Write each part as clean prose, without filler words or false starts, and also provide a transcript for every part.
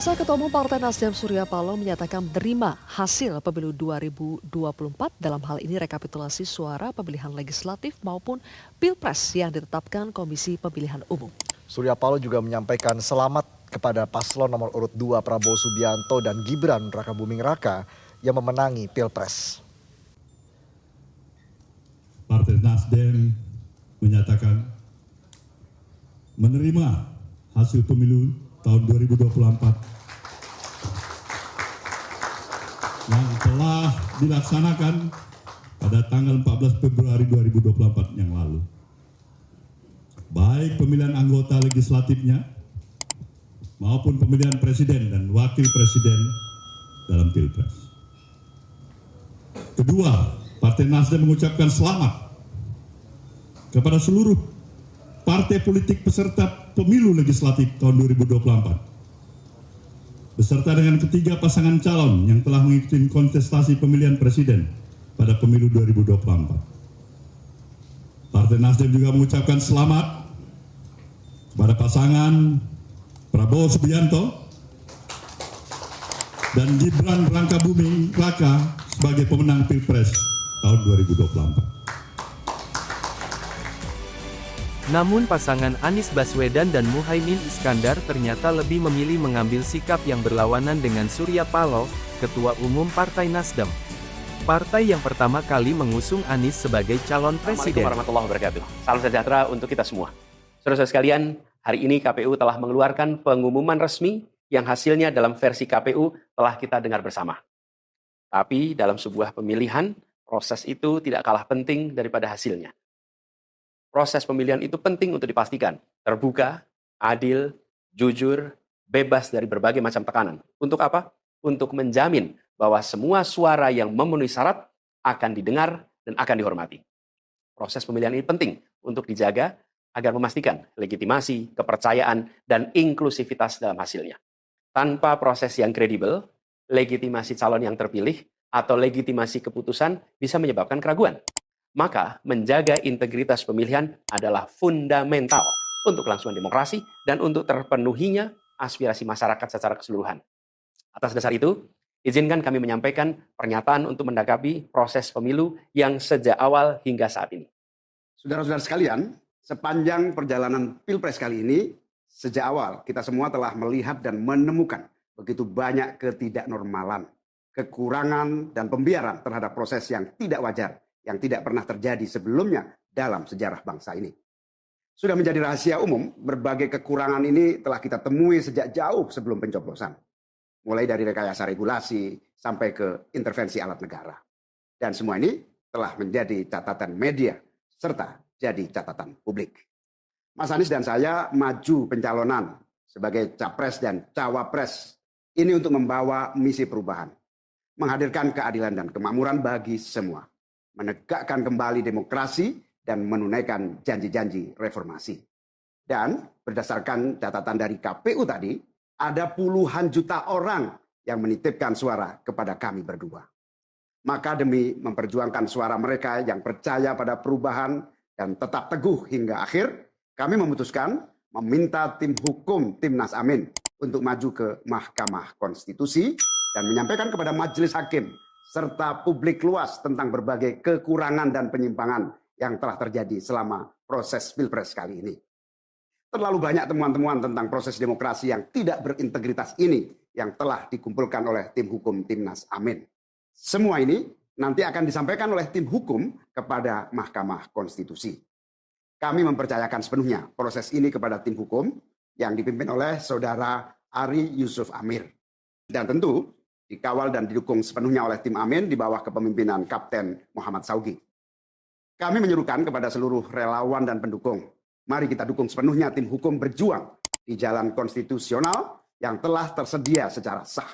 Ketua Umum Partai Nasdem Surya Paloh menyatakan menerima hasil pemilu 2024 dalam hal ini rekapitulasi suara pemilihan legislatif maupun pilpres yang ditetapkan Komisi Pemilihan Umum. Surya Paloh juga menyampaikan selamat kepada paslon nomor urut 2 Prabowo Subianto dan Gibran Rakabuming Raka yang memenangi pilpres. Partai Nasdem menyatakan menerima hasil pemilu tahun 2024 yang telah dilaksanakan pada tanggal 14 Februari 2024 yang lalu. Baik pemilihan anggota legislatifnya maupun pemilihan presiden dan wakil presiden dalam pilpres. Kedua, Partai Nasdem mengucapkan selamat kepada seluruh partai politik peserta pemilu legislatif tahun 2024. Beserta dengan ketiga pasangan calon yang telah mengikuti kontestasi pemilihan presiden pada pemilu 2024. Partai Nasdem juga mengucapkan selamat kepada pasangan Prabowo Subianto dan Gibran Rakabuming Raka sebagai pemenang Pilpres tahun 2024. Namun pasangan Anies Baswedan dan Muhaimin Iskandar ternyata lebih memilih mengambil sikap yang berlawanan dengan Surya Paloh, Ketua Umum Partai Nasdem. Partai yang pertama kali mengusung Anies sebagai calon presiden. Assalamualaikum warahmatullahi wabarakatuh. Salam sejahtera untuk kita semua. Saudara-saudara sekalian, hari ini KPU telah mengeluarkan pengumuman resmi yang hasilnya dalam versi KPU telah kita dengar bersama. Tapi dalam sebuah pemilihan, proses itu tidak kalah penting daripada hasilnya. Proses pemilihan itu penting untuk dipastikan terbuka, adil, jujur, bebas dari berbagai macam tekanan. Untuk apa? Untuk menjamin bahwa semua suara yang memenuhi syarat akan didengar dan akan dihormati. Proses pemilihan ini penting untuk dijaga agar memastikan legitimasi, kepercayaan, dan inklusivitas dalam hasilnya. Tanpa proses yang kredibel, legitimasi calon yang terpilih atau legitimasi keputusan bisa menyebabkan keraguan. Maka menjaga integritas pemilihan adalah fundamental untuk kelangsungan demokrasi dan untuk terpenuhinya aspirasi masyarakat secara keseluruhan. Atas dasar itu, izinkan kami menyampaikan pernyataan untuk menanggapi proses pemilu yang sejak awal hingga saat ini. Saudara-saudara sekalian, sepanjang perjalanan Pilpres kali ini, sejak awal kita semua telah melihat dan menemukan begitu banyak ketidaknormalan, kekurangan, dan pembiaran terhadap proses yang tidak wajar, yang tidak pernah terjadi sebelumnya dalam sejarah bangsa ini. Sudah menjadi rahasia umum, berbagai kekurangan ini telah kita temui sejak jauh sebelum pencoblosan. Mulai dari rekayasa regulasi sampai ke intervensi alat negara. Dan semua ini telah menjadi catatan media serta jadi catatan publik. Mas Anies dan saya maju pencalonan sebagai capres dan cawapres ini untuk membawa misi perubahan. Menghadirkan keadilan dan kemakmuran bagi semua. Menegakkan kembali demokrasi dan menunaikan janji-janji reformasi. Dan berdasarkan catatan dari KPU tadi, ada puluhan juta orang yang menitipkan suara kepada kami berdua. Maka demi memperjuangkan suara mereka yang percaya pada perubahan dan tetap teguh hingga akhir, kami memutuskan meminta tim hukum Timnas Amin untuk maju ke Mahkamah Konstitusi dan menyampaikan kepada majelis hakim serta publik luas tentang berbagai kekurangan dan penyimpangan yang telah terjadi selama proses Pilpres kali ini. Terlalu banyak temuan-temuan tentang proses demokrasi yang tidak berintegritas ini yang telah dikumpulkan oleh tim hukum Timnas Amin. Semua ini nanti akan disampaikan oleh tim hukum kepada Mahkamah Konstitusi. Kami mempercayakan sepenuhnya proses ini kepada tim hukum yang dipimpin oleh Saudara Ari Yusuf Amir. Dan tentu dikawal dan didukung sepenuhnya oleh tim Amin di bawah kepemimpinan Kapten Muhammad Saugi. Kami menyuruhkan kepada seluruh relawan dan pendukung, mari kita dukung sepenuhnya tim hukum berjuang di jalan konstitusional yang telah tersedia secara sah.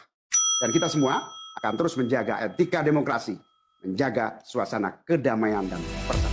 Dan kita semua akan terus menjaga etika demokrasi, menjaga suasana kedamaian dan persatuan.